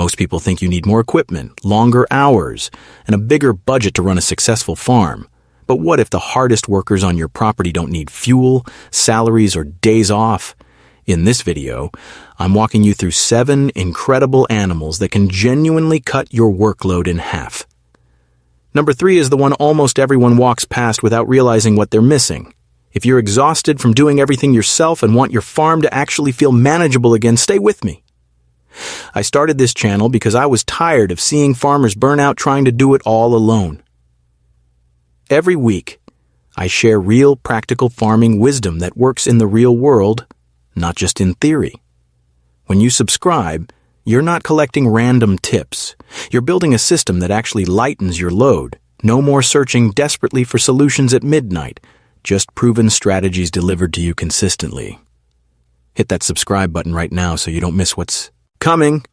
Most people think you need more equipment, longer hours, and a bigger budget to run a successful farm. But what if the hardest workers on your property don't need fuel, salaries, or days off? In this video, I'm walking you through 7 incredible animals that can genuinely cut your workload in half. Number 3 is the one almost everyone walks past without realizing what they're missing. If you're exhausted from doing everything yourself and want your farm to actually feel manageable again, stay with me. I started this channel because I was tired of seeing farmers burn out trying to do it all alone. Every week, I share real practical farming wisdom that works in the real world, not just in theory. When you subscribe, you're not collecting random tips. You're building a system that actually lightens your load. No more searching desperately for solutions at midnight, just proven strategies delivered to you consistently. Hit that subscribe button right now so you don't miss what's coming.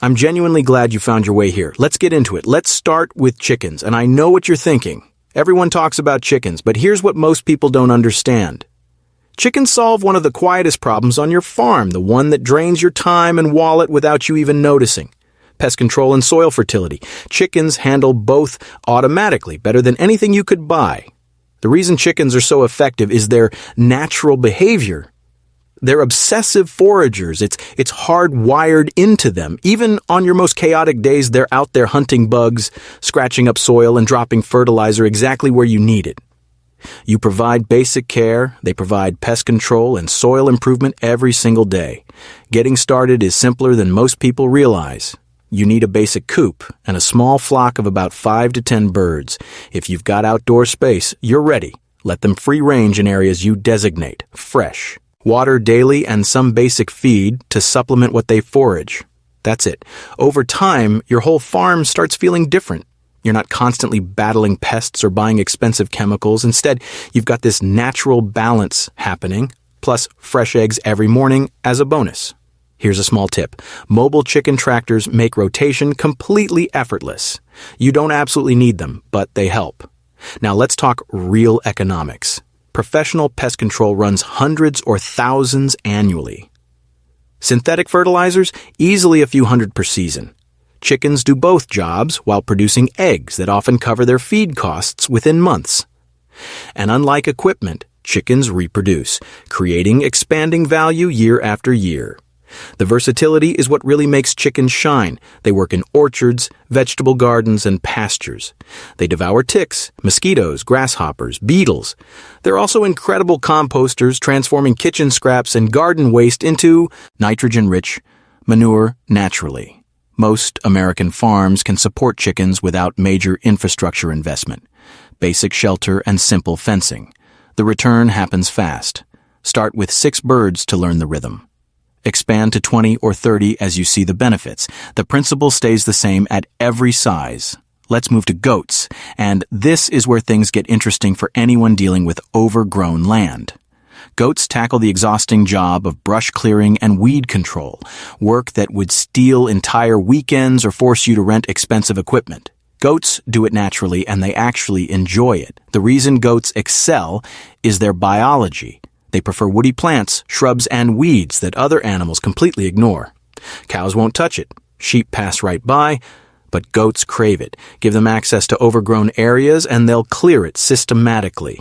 I'm genuinely glad you found your way here. Let's get into it. Let's start with chickens. And I know what you're thinking. Everyone talks about chickens, but here's what most people don't understand. Chickens solve one of the quietest problems on your farm, the one that drains your time and wallet without you even noticing. Pest control and soil fertility. Chickens handle both automatically, better than anything you could buy. The reason chickens are so effective is their natural behavior. They're obsessive foragers. It's hardwired into them. Even on your most chaotic days, they're out there hunting bugs, scratching up soil, and dropping fertilizer exactly where you need it. You provide basic care, they provide pest control and soil improvement every single day. Getting started is simpler than most people realize. You need a basic coop and a small flock of about 5 to 10 birds. If you've got outdoor space, you're ready. Let them free range in areas you designate, fresh. Water daily and some basic feed to supplement what they forage. That's it. Over time, your whole farm starts feeling different. You're not constantly battling pests or buying expensive chemicals. Instead, you've got this natural balance happening, plus fresh eggs every morning as a bonus. Here's a small tip. Mobile chicken tractors make rotation completely effortless. You don't absolutely need them, but they help. Now let's talk real economics. Professional pest control runs hundreds or thousands annually. Synthetic fertilizers, easily a few hundred per season. Chickens do both jobs while producing eggs that often cover their feed costs within months. And unlike equipment, chickens reproduce, creating expanding value year after year. The versatility is what really makes chickens shine. They work in orchards, vegetable gardens, and pastures. They devour ticks, mosquitoes, grasshoppers, beetles. They're also incredible composters, transforming kitchen scraps and garden waste into nitrogen-rich manure naturally. Most American farms can support chickens without major infrastructure investment, basic shelter, and simple fencing. The return happens fast. Start with 6 birds to learn the rhythm. Expand to 20 or 30 as you see the benefits. The principle stays the same at every size. Let's move to goats, and this is where things get interesting for anyone dealing with overgrown land. Goats tackle the exhausting job of brush clearing and weed control, work that would steal entire weekends or force you to rent expensive equipment. Goats do it naturally, and they actually enjoy it. The reason goats excel is their biology. They prefer woody plants, shrubs, and weeds that other animals completely ignore. Cows won't touch it. Sheep pass right by, but goats crave it. Give them access to overgrown areas, and they'll clear it systematically.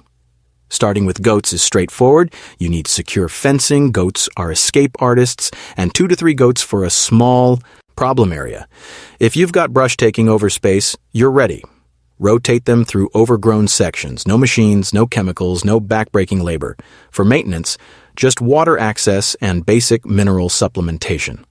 Starting with goats is straightforward. You need secure fencing. Goats are escape artists, and 2 to 3 goats for a small problem area. If you've got brush taking over space, you're ready. Rotate them through overgrown sections. No machines, no chemicals, no backbreaking labor. For maintenance, just water access and basic mineral supplementation.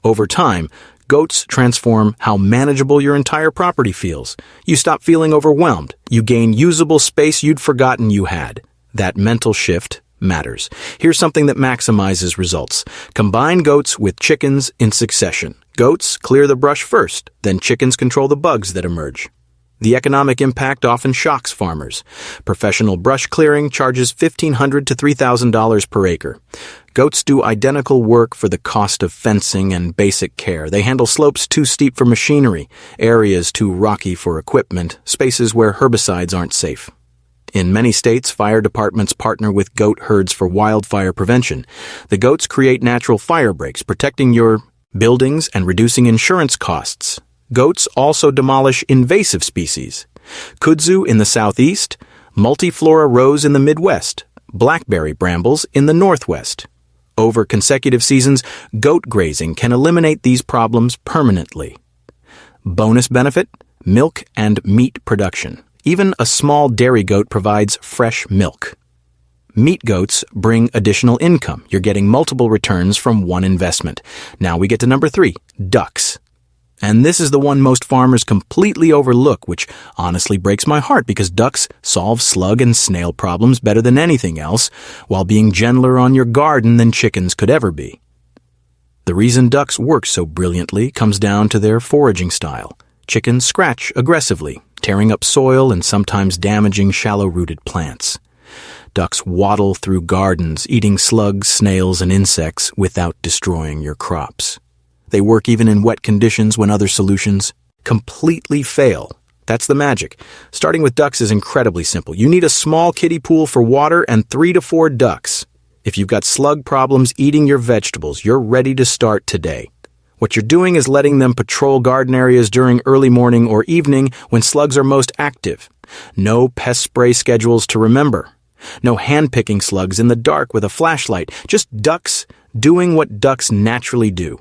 Over time, goats transform how manageable your entire property feels. You stop feeling overwhelmed. You gain usable space you'd forgotten you had. That mental shift matters. Here's something that maximizes results. Combine goats with chickens in succession. Goats clear the brush first, then chickens control the bugs that emerge. The economic impact often shocks farmers. Professional brush clearing charges $1,500 to $3,000 per acre. Goats do identical work for the cost of fencing and basic care. They handle slopes too steep for machinery, areas too rocky for equipment, spaces where herbicides aren't safe. In many states, fire departments partner with goat herds for wildfire prevention. The goats create natural fire breaks, protecting your buildings and reducing insurance costs. Goats also demolish invasive species. Kudzu in the southeast, multiflora rose in the Midwest, blackberry brambles in the Northwest. Over consecutive seasons, goat grazing can eliminate these problems permanently. Bonus benefit: milk and meat production. Even a small dairy goat provides fresh milk. Meat goats bring additional income. You're getting multiple returns from one investment. Now we get to number 3, ducks. And this is the one most farmers completely overlook, which honestly breaks my heart because ducks solve slug and snail problems better than anything else, while being gentler on your garden than chickens could ever be. The reason ducks work so brilliantly comes down to their foraging style. Chickens scratch aggressively, tearing up soil and sometimes damaging shallow-rooted plants. Ducks waddle through gardens, eating slugs, snails, and insects without destroying your crops. They work even in wet conditions when other solutions completely fail. That's the magic. Starting with ducks is incredibly simple. You need a small kiddie pool for water and 3 to 4 ducks. If you've got slug problems eating your vegetables, you're ready to start today. What you're doing is letting them patrol garden areas during early morning or evening when slugs are most active. No pest spray schedules to remember. No hand-picking slugs in the dark with a flashlight. Just ducks doing what ducks naturally do.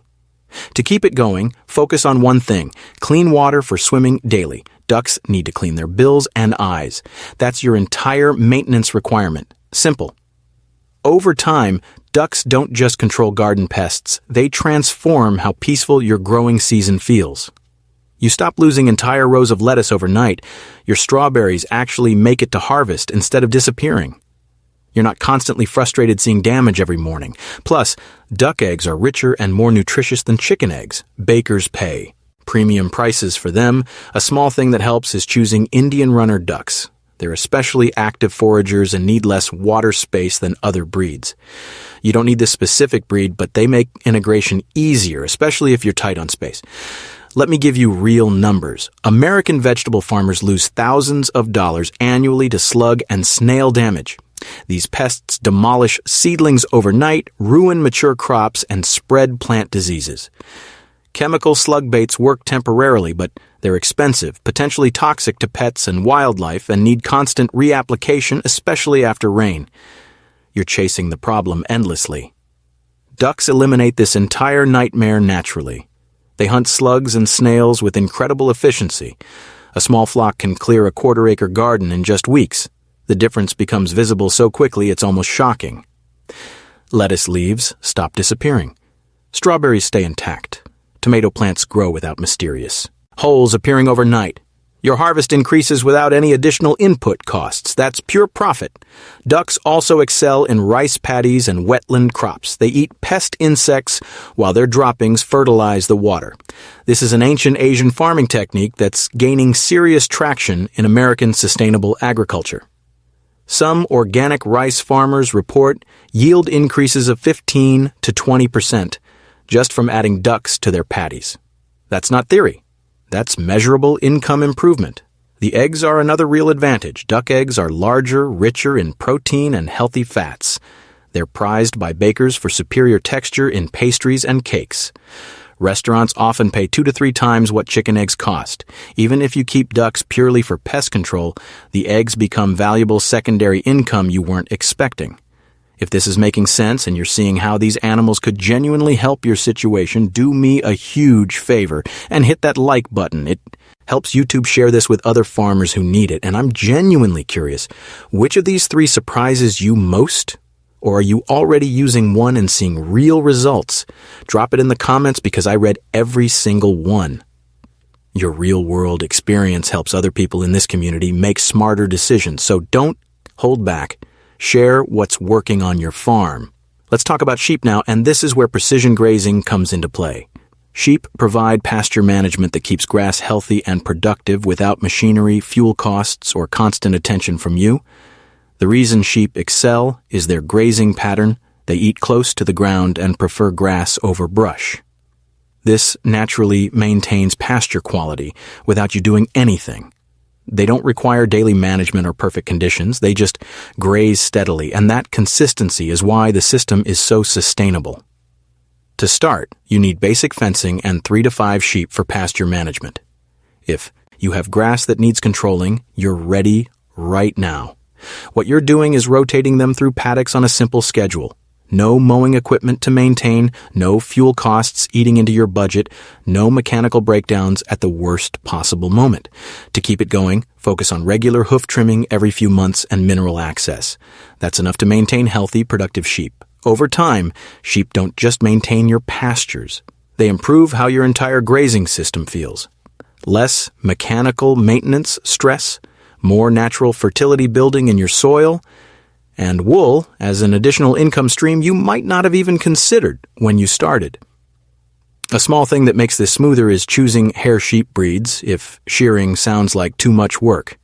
To keep it going, focus on one thing: clean water for swimming daily. Ducks need to clean their bills and eyes. That's your entire maintenance requirement. Simple. Over time, ducks don't just control garden pests, they transform how peaceful your growing season feels. You stop losing entire rows of lettuce overnight. Your strawberries actually make it to harvest instead of disappearing. You're not constantly frustrated seeing damage every morning. Plus, duck eggs are richer and more nutritious than chicken eggs. Bakers pay premium prices for them. A small thing that helps is choosing Indian runner ducks. They're especially active foragers and need less water space than other breeds. You don't need this specific breed, but they make integration easier, especially if you're tight on space. Let me give you real numbers. American vegetable farmers lose thousands of dollars annually to slug and snail damage. These pests demolish seedlings overnight, ruin mature crops, and spread plant diseases. Chemical slug baits work temporarily, but they're expensive, potentially toxic to pets and wildlife, and need constant reapplication, especially after rain. You're chasing the problem endlessly. Ducks eliminate this entire nightmare naturally. They hunt slugs and snails with incredible efficiency. A small flock can clear a quarter-acre garden in just weeks. The difference becomes visible so quickly it's almost shocking. Lettuce leaves stop disappearing. Strawberries stay intact. Tomato plants grow without mysterious holes appearing overnight. Your harvest increases without any additional input costs. That's pure profit. Ducks also excel in rice paddies and wetland crops. They eat pest insects while their droppings fertilize the water. This is an ancient Asian farming technique that's gaining serious traction in American sustainable agriculture. Some organic rice farmers report yield increases of 15 to 20% just from adding ducks to their paddies. That's not theory. That's measurable income improvement. The eggs are another real advantage. Duck eggs are larger, richer in protein and healthy fats. They're prized by bakers for superior texture in pastries and cakes. Restaurants often pay 2 to 3 times what chicken eggs cost. Even if you keep ducks purely for pest control, the eggs become valuable secondary income you weren't expecting. If this is making sense and you're seeing how these animals could genuinely help your situation, do me a huge favor and hit that like button. It helps YouTube share this with other farmers who need it. And I'm genuinely curious, which of these 3 surprises you most? Or are you already using one and seeing real results? Drop it in the comments because I read every single one. Your real-world experience helps other people in this community make smarter decisions, so don't hold back. Share what's working on your farm. Let's talk about sheep now, and this is where precision grazing comes into play. Sheep provide pasture management that keeps grass healthy and productive without machinery, fuel costs, or constant attention from you. The reason sheep excel is their grazing pattern. They eat close to the ground and prefer grass over brush. This naturally maintains pasture quality without you doing anything. They don't require daily management or perfect conditions. They just graze steadily, and that consistency is why the system is so sustainable. To start, you need basic fencing and 3 to 5 sheep for pasture management. If you have grass that needs controlling, you're ready right now. What you're doing is rotating them through paddocks on a simple schedule. No mowing equipment to maintain, no fuel costs eating into your budget, no mechanical breakdowns at the worst possible moment. To keep it going, focus on regular hoof trimming every few months and mineral access. That's enough to maintain healthy, productive sheep. Over time, sheep don't just maintain your pastures. They improve how your entire grazing system feels. Less mechanical maintenance stress, more natural fertility building in your soil, and wool as an additional income stream you might not have even considered when you started. A small thing that makes this smoother is choosing hair sheep breeds if shearing sounds like too much work.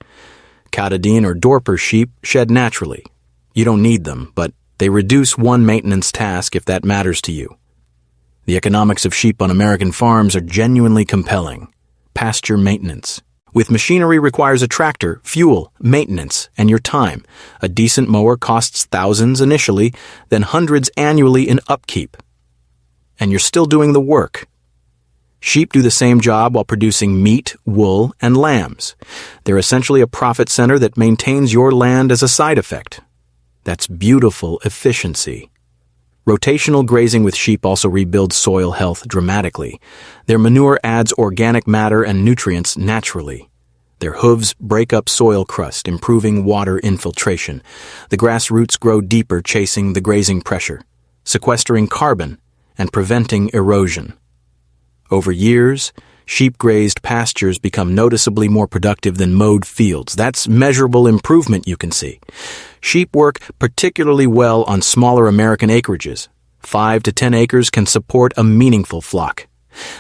Catadine or Dorper sheep shed naturally. You don't need them, but they reduce one maintenance task if that matters to you. The economics of sheep on American farms are genuinely compelling. Pasture maintenance. With machinery requires a tractor, fuel, maintenance, and your time. A decent mower costs thousands initially, then hundreds annually in upkeep. And you're still doing the work. Sheep do the same job while producing meat, wool, and lambs. They're essentially a profit center that maintains your land as a side effect. That's beautiful efficiency. Rotational grazing with sheep also rebuilds soil health dramatically. Their manure adds organic matter and nutrients naturally. Their hooves break up soil crust, improving water infiltration. The grass roots grow deeper, chasing the grazing pressure, sequestering carbon and preventing erosion. Over years, sheep-grazed pastures become noticeably more productive than mowed fields. That's measurable improvement you can see. Sheep work particularly well on smaller American acreages. 5 to 10 acres can support a meaningful flock.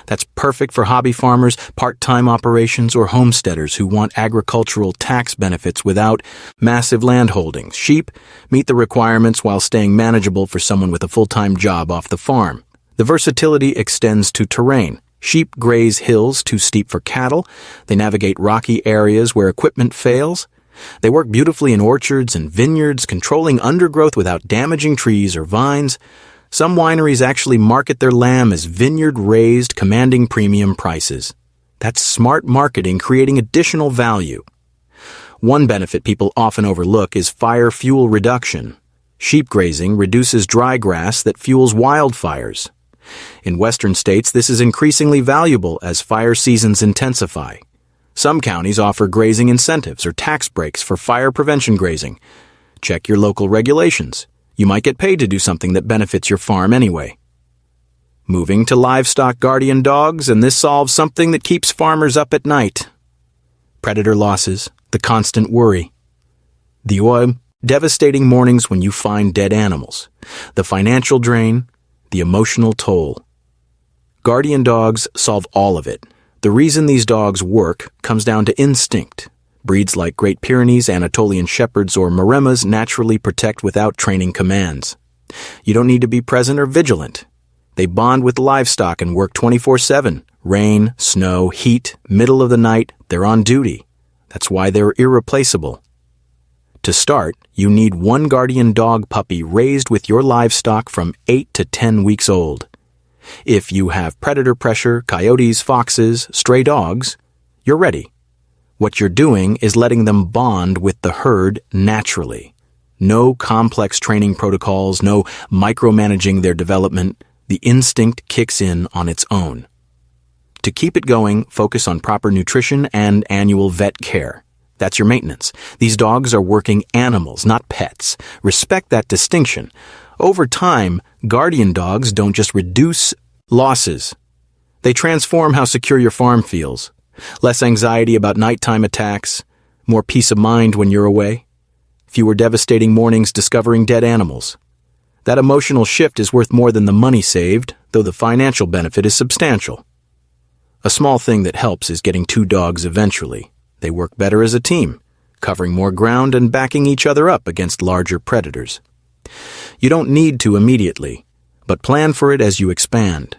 That's perfect for hobby farmers, part-time operations, or homesteaders who want agricultural tax benefits without massive land holdings. Sheep meet the requirements while staying manageable for someone with a full-time job off the farm. The versatility extends to terrain. Sheep graze hills too steep for cattle. They navigate rocky areas where equipment fails. They work beautifully in orchards and vineyards, controlling undergrowth without damaging trees or vines. Some wineries actually market their lamb as vineyard-raised, commanding premium prices. That's smart marketing, creating additional value. One benefit people often overlook is fire fuel reduction. Sheep grazing reduces dry grass that fuels wildfires. In western states, this is increasingly valuable as fire seasons intensify. Some counties offer grazing incentives or tax breaks for fire prevention grazing. Check your local regulations. You might get paid to do something that benefits your farm anyway. Moving to livestock guardian dogs, and this solves something that keeps farmers up at night. Predator losses, the constant worry. The devastating mornings when you find dead animals. The financial drain, the emotional toll. Guardian dogs solve all of it. The reason these dogs work comes down to instinct. Breeds like Great Pyrenees, Anatolian Shepherds, or Maremas naturally protect without training commands. You don't need to be present or vigilant. They bond with livestock and work 24/7. Rain, snow, heat, middle of the night, they're on duty. That's why they're irreplaceable. To start, you need one guardian dog puppy raised with your livestock from 8 to 10 weeks old. If you have predator pressure, coyotes, foxes, stray dogs, you're ready. What you're doing is letting them bond with the herd naturally. No complex training protocols, no micromanaging their development. The instinct kicks in on its own. To keep it going, focus on proper nutrition and annual vet care. That's your maintenance. These dogs are working animals, not pets. Respect that distinction. Over time, guardian dogs don't just reduce losses. They transform how secure your farm feels. Less anxiety about nighttime attacks, more peace of mind when you're away, fewer devastating mornings discovering dead animals. That emotional shift is worth more than the money saved, though the financial benefit is substantial. A small thing that helps is getting 2 dogs eventually. They work better as a team, covering more ground and backing each other up against larger predators. You don't need to immediately, but plan for it as you expand.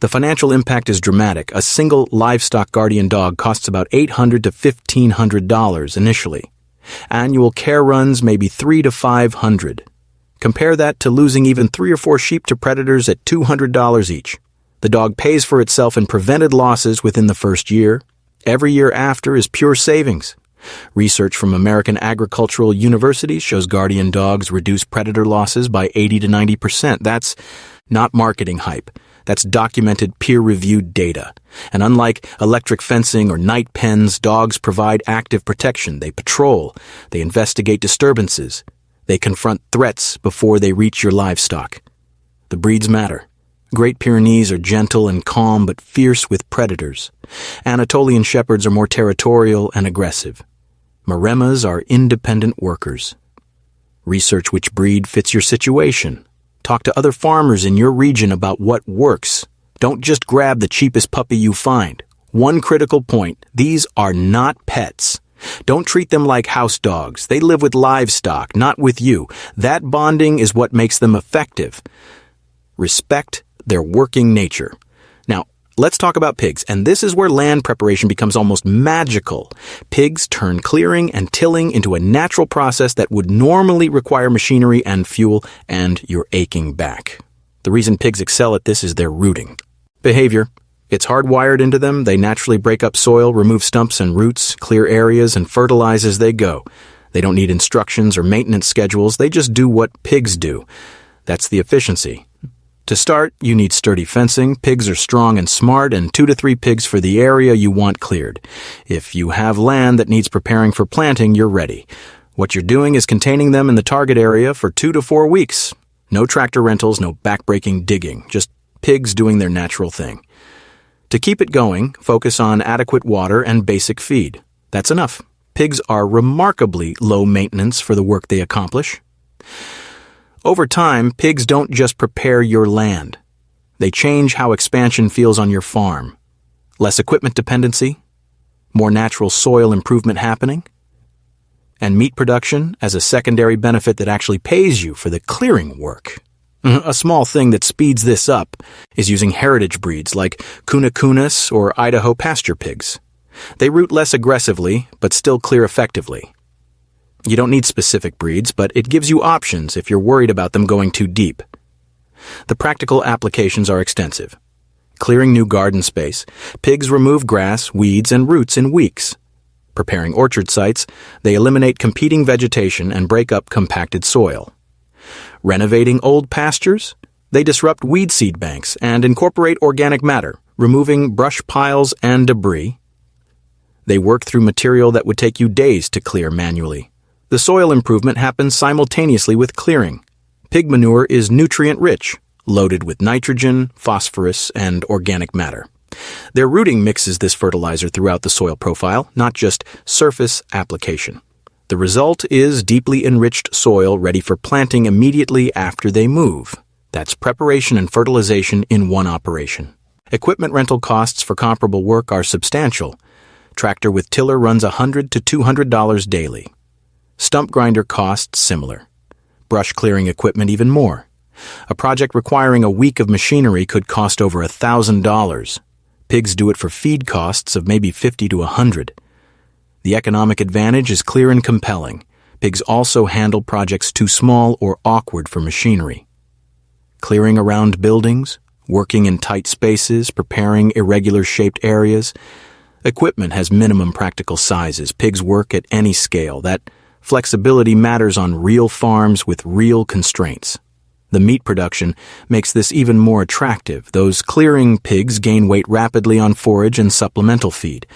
The financial impact is dramatic. A single livestock guardian dog costs about $800 to $1,500 initially. Annual care runs may be $300 to $500. Compare that to losing even 3 or 4 sheep to predators at $200 each. The dog pays for itself in prevented losses within the first year. Every year after is pure savings. Research from American agricultural universities shows guardian dogs reduce predator losses by 80 to 90%. That's not marketing hype. That's documented peer-reviewed data. And unlike electric fencing or night pens, dogs provide active protection. They patrol. They investigate disturbances. They confront threats before they reach your livestock. The breeds matter. Great Pyrenees are gentle and calm but fierce with predators. Anatolian Shepherds are more territorial and aggressive. Maremas are independent workers. Research which breed fits your situation. Talk to other farmers in your region about what works. Don't just grab the cheapest puppy you find. One critical point: these are not pets. Don't treat them like house dogs. They live with livestock, not with you. That bonding is what makes them effective. Respect their working nature. Now, let's talk about pigs, and this is where land preparation becomes almost magical. Pigs turn clearing and tilling into a natural process that would normally require machinery and fuel and your aching back. The reason pigs excel at this is their rooting behavior. It's hardwired into them. They naturally break up soil, remove stumps and roots, clear areas, and fertilize as they go. They don't need instructions or maintenance schedules. They just do what pigs do. That's the efficiency. To start, you need sturdy fencing. Pigs are strong and smart, and 2 to 3 pigs for the area you want cleared. If you have land that needs preparing for planting, you're ready. What you're doing is containing them in the target area for 2 to 4 weeks. No tractor rentals, no backbreaking digging, just pigs doing their natural thing. To keep it going, focus on adequate water and basic feed. That's enough. Pigs are remarkably low maintenance for the work they accomplish. Over time, pigs don't just prepare your land. They change how expansion feels on your farm. Less equipment dependency, more natural soil improvement happening, and meat production as a secondary benefit that actually pays you for the clearing work. A small thing that speeds this up is using heritage breeds like Kunas or Idaho pasture pigs. They root less aggressively, but still clear effectively. You don't need specific breeds, but it gives you options if you're worried about them going too deep. The practical applications are extensive. Clearing new garden space, pigs remove grass, weeds, and roots in weeks. Preparing orchard sites, they eliminate competing vegetation and break up compacted soil. Renovating old pastures, they disrupt weed seed banks and incorporate organic matter, removing brush piles and debris. They work through material that would take you days to clear manually. The soil improvement happens simultaneously with clearing. Pig manure is nutrient-rich, loaded with nitrogen, phosphorus, and organic matter. Their rooting mixes this fertilizer throughout the soil profile, not just surface application. The result is deeply enriched soil ready for planting immediately after they move. That's preparation and fertilization in one operation. Equipment rental costs for comparable work are substantial. Tractor with tiller runs $100 to $200 daily. Stump grinder costs similar. Brush clearing equipment even more. A project requiring a week of machinery could cost over $1,000. Pigs do it for feed costs of maybe $50 to $100. The economic advantage is clear and compelling. Pigs also handle projects too small or awkward for machinery. Clearing around buildings, working in tight spaces, preparing irregular-shaped areas. Equipment has minimum practical sizes. Pigs work at any scale. That flexibility matters on real farms with real constraints. The meat production makes this even more attractive. Those clearing pigs gain weight rapidly on forage and supplemental feed.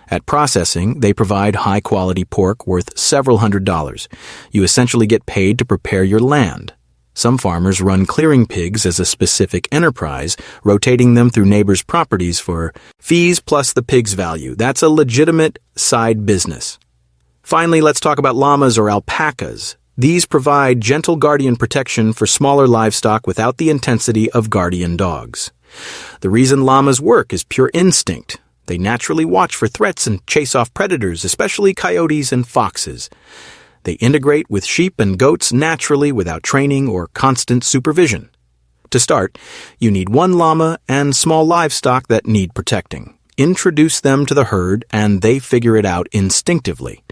At processing, they provide high-quality pork worth several $100s. You essentially get paid to prepare your land. Some farmers run clearing pigs as a specific enterprise, rotating them through neighbors' properties for fees plus the pig's value. That's a legitimate side business. Finally, let's talk about llamas or alpacas. These provide gentle guardian protection for smaller livestock without the intensity of guardian dogs. The reason llamas work is pure instinct. They naturally watch for threats and chase off predators, especially coyotes and foxes. They integrate with sheep and goats naturally without training or constant supervision. To start, you need one llama and small livestock that need protecting. Introduce them to the herd and they figure it out instinctively.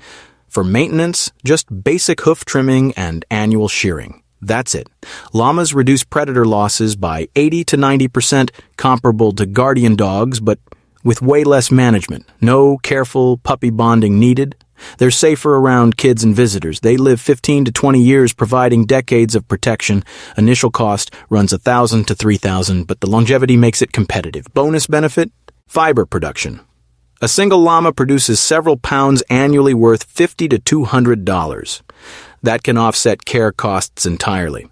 For maintenance, just basic hoof trimming and annual shearing. That's it. Llamas reduce predator losses by 80 to 90%, comparable to guardian dogs, but with way less management. No careful puppy bonding needed. They're safer around kids and visitors. They live 15 to 20 years, providing decades of protection. Initial cost runs $1,000 to $3,000, but the longevity makes it competitive. Bonus benefit? Fiber production. A single llama produces several pounds annually worth $50 to $200. That can offset care costs entirely.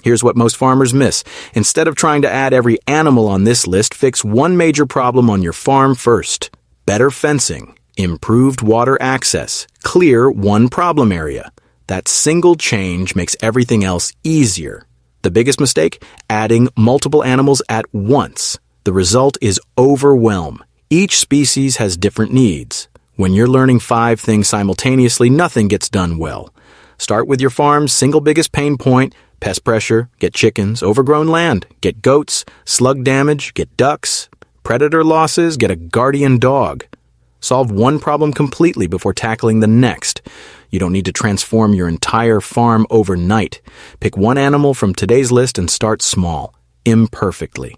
Here's what most farmers miss. Instead of trying to add every animal on this list, fix one major problem on your farm first. Better fencing, improved water access, clear one problem area. That single change makes everything else easier. The biggest mistake? Adding multiple animals at once. The result is overwhelm. Each species has different needs. When you're learning 5 things simultaneously, nothing gets done well. Start with your farm's single biggest pain point: pest pressure, get chickens; overgrown land, get goats; slug damage, get ducks; predator losses, get a guardian dog. Solve one problem completely before tackling the next. You don't need to transform your entire farm overnight. Pick one animal from today's list and start small, imperfectly.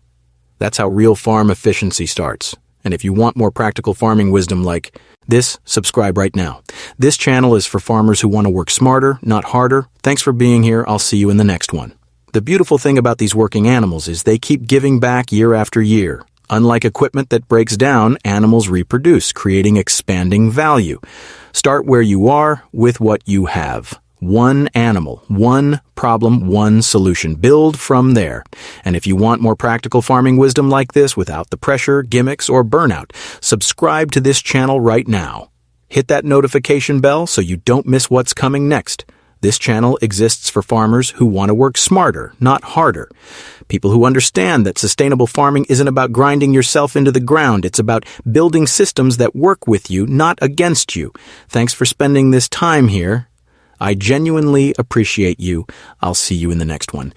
That's how real farm efficiency starts. And if you want more practical farming wisdom like this, subscribe right now. This channel is for farmers who want to work smarter, not harder. Thanks for being here. I'll see you in the next one. The beautiful thing about these working animals is they keep giving back year after year. Unlike equipment that breaks down, animals reproduce, creating expanding value. Start where you are with what you have. One animal, one problem, one solution. Build from there. And if you want more practical farming wisdom like this without the pressure, gimmicks, or burnout, subscribe to this channel right now. Hit that notification bell so you don't miss what's coming next. This channel exists for farmers who want to work smarter, not harder. People who understand that sustainable farming isn't about grinding yourself into the ground. It's about building systems that work with you, not against you. Thanks for spending this time here. I genuinely appreciate you. I'll see you in the next one.